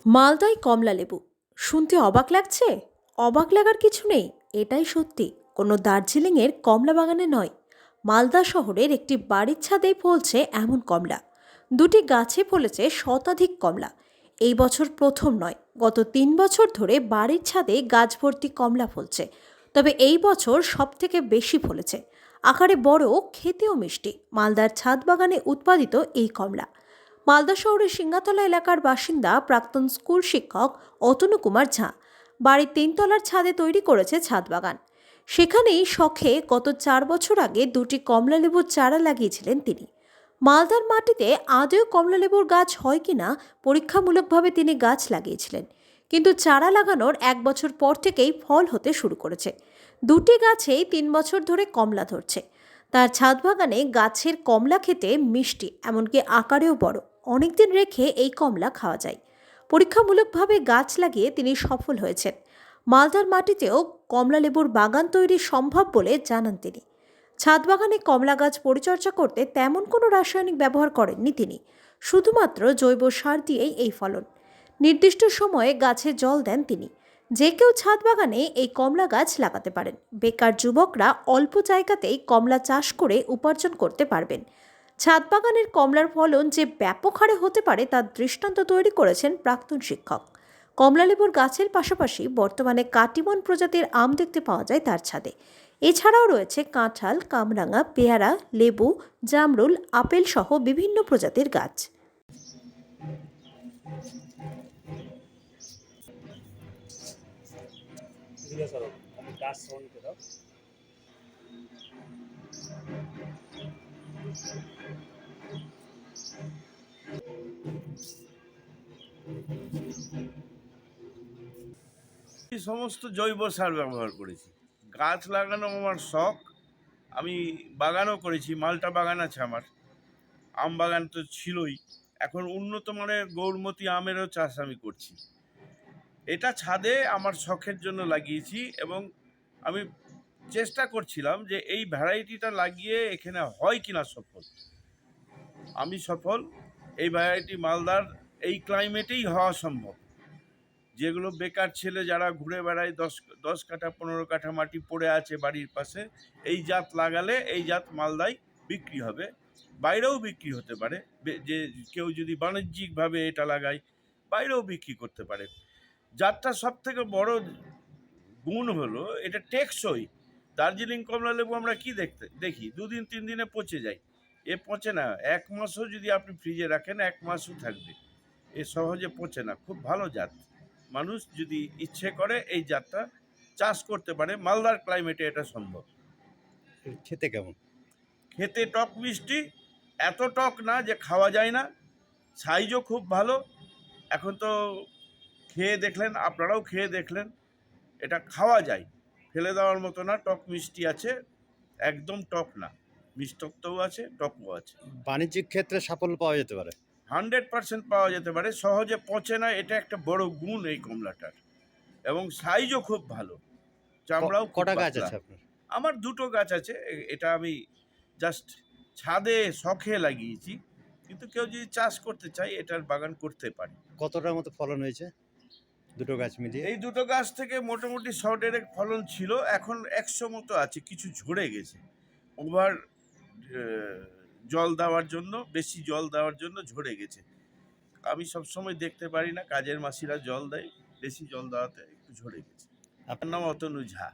মালদায় কমলা লেবু শুনতে অবাক লাগছে? অবাক লাগার কিছু নেই, এটাই সত্যি। কোনো দার্জিলিংয়ের কমলা বাগানে নয়, মালদা শহরের একটি বাড়ির ছাদেই ফলছে এমন কমলা। দুটি গাছে ফলেছে শতাধিক কমলা। এই বছর প্রথম নয়, গত 3 বছর ধরে বাড়ির ছাদে গাছ ভর্তি কমলা ফলছে। তবে এই বছর সব থেকে বেশি ফলেছে। আকারে বড়, খেতেও মিষ্টি মালদার ছাদ বাগানে উৎপাদিত এই কমলা। মালদা শহরের সিংহাতলা এলাকার বাসিন্দা প্রাক্তন স্কুল শিক্ষক অতনু কুমার ঝা বাড়ির 3 তলার ছাদে তৈরি করেছে ছাদ বাগান। সেখানেই শখে গত 4 বছর আগে দুটি কমলালেবুর চারা লাগিয়েছিলেন তিনি। মালদার মাটিতে আদৌ কমলালেবুর গাছ হয় কিনা পরীক্ষামূলকভাবে তিনি গাছ লাগিয়েছিলেন, কিন্তু চারা লাগানোর 1 বছর পর থেকেই ফল হতে শুরু করেছে। দুটি গাছেই 3 বছর ধরে কমলা ধরছে। তার ছাদ বাগানে গাছের কমলা খেতে মিষ্টি, এমনকি আকারেও বড়। অনেকদিন রেখে এই কমলা খাওয়া যায়। পরীক্ষামূলকভাবে গাছ লাগিয়ে তিনি সফল হয়েছেন। মালদার মাটিতেও কমলা লেবুর বাগান তৈরি সম্ভব বলে জানান তিনি। ছাদ বাগানে কমলা গাছ পরিচর্যা করতে তেমন কোনো রাসায়নিক ব্যবহার করেননি তিনি। শুধুমাত্র জৈব সার দিয়েই এই ফলন। নির্দিষ্ট সময়ে গাছে জল দেন তিনি। যে কেউ ছাদ বাগানে এই কমলা গাছ লাগাতে পারেন। বেকার যুবকরা অল্প জায়গাতেই কমলা চাষ করে উপার্জন করতে পারবেন। ছাদ বাগানের কমলার ফলন যে ব্যাপক হারে হতে পারে তার দৃষ্টান্ত তৈরি করেছেন প্রাক্তন শিক্ষক। কমলালেবুর গাছের পাশাপাশি বর্তমানে কাটিমন প্রজাতির আম দেখতে পাওয়া যায় তার ছাদে। এছাড়াও রয়েছে কাঁঠাল, কামরাঙা, পেয়ারা, লেবু, জামরুল, আপেল সহ বিভিন্ন প্রজাতির গাছ। এই সমস্ত জৈব সার ব্যবহার করেছি। গাছ লাগানো আমার শখ। আমি বাগানও করেছি, মালটা বাগান আছে আমার, আম বাগান তো ছিলই। এখন উন্নত মানের গৌরমতি আমেরও চাষ আমি করছি। এটা ছাদে আমার শখের জন্য লাগিয়েছি এবং আমি চেষ্টা করছিলাম যে এই ভ্যারাইটিটা লাগিয়ে এখানে হয় কিনা সফল। আমি সফল। এই ভ্যারাইটি মালদার এই ক্লাইমেটেই হওয়া সম্ভব। যেগুলো বেকার ছেলে যারা ঘুরে বেড়ায়, 10 কাঠা 15 কাঠা মাটি পড়ে আছে বাড়ির পাশে, এই জাত লাগালে এই জাত মালদায় বিক্রি হবে, বাইরেও বিক্রি হতে পারে। যে কেউ যদি বাণিজ্যিকভাবে এটা লাগায় বাইরেও বিক্রি করতে পারে। জাতটা সব থেকে বড় গুণ হলো এটা টেকসই। দার্জিলিং কমলা লেবু আমরা কি দেখি 2 দিন 3 দিনে পচে যায়। এ পচে না, 1 মাসও যদি আপনি ফ্রিজে রাখেন 1 মাসও থাকবে। এ সহজে পচে না, খুব ভালো জাত। মানুষ যদি ইচ্ছে করে এই জাতটা চাষ করতে পারে। মালদার ক্লাইমেটে এটা সম্ভব। খেতে কেমন? খেতে টক মিষ্টি, এত টক না যে খাওয়া যায় না। সাইজও খুব ভালো। এখন তো খেয়ে দেখলেন, আপনারাও খেয়ে দেখলেন, এটা খাওয়া যায়, ফেলে দেওয়ার মতো না। টক মিষ্টি আছে, একদম টক না, মিষ্টত্বও আছে, টকও আছে। বাণিজ্যিক ক্ষেত্রে সাফল্য পাওয়া যেতে পারে। 100% পাওয়া যেতে পারে, সহজে পচে না, এটা একটা বড় গুণ এই কমলাটার। এবং সাইজও খুব ভালো, চামড়াও খুব কটা গাছ পাতলা। আছে আপনার? আমার 2টো গাছ আছে। এটা আমি জাস্ট ছাদে শখে লাগিয়েছি, কিন্তু কেউ যদি চাষ করতে চায় এটার বাগান করতে পারে। কতটার মতো ফলন হয়েছে দুটো গাছ মিলিয়ে? এই 2টো গাছ থেকে মোটামুটি 100 ফলন ছিল, এখন 100 মতো আছে। কিছু ঝরে গেছে ওভার জল দেওয়ার জন্য, বেশি জল দেওয়ার জন্য ঝরে গেছে। আমি সবসময় দেখতে পারি না, কাজের মাসিরা জল দেয়, বেশি জল দেওয়াতে একটু ঝরে গেছে। আপনার নাম অতনু ঝা।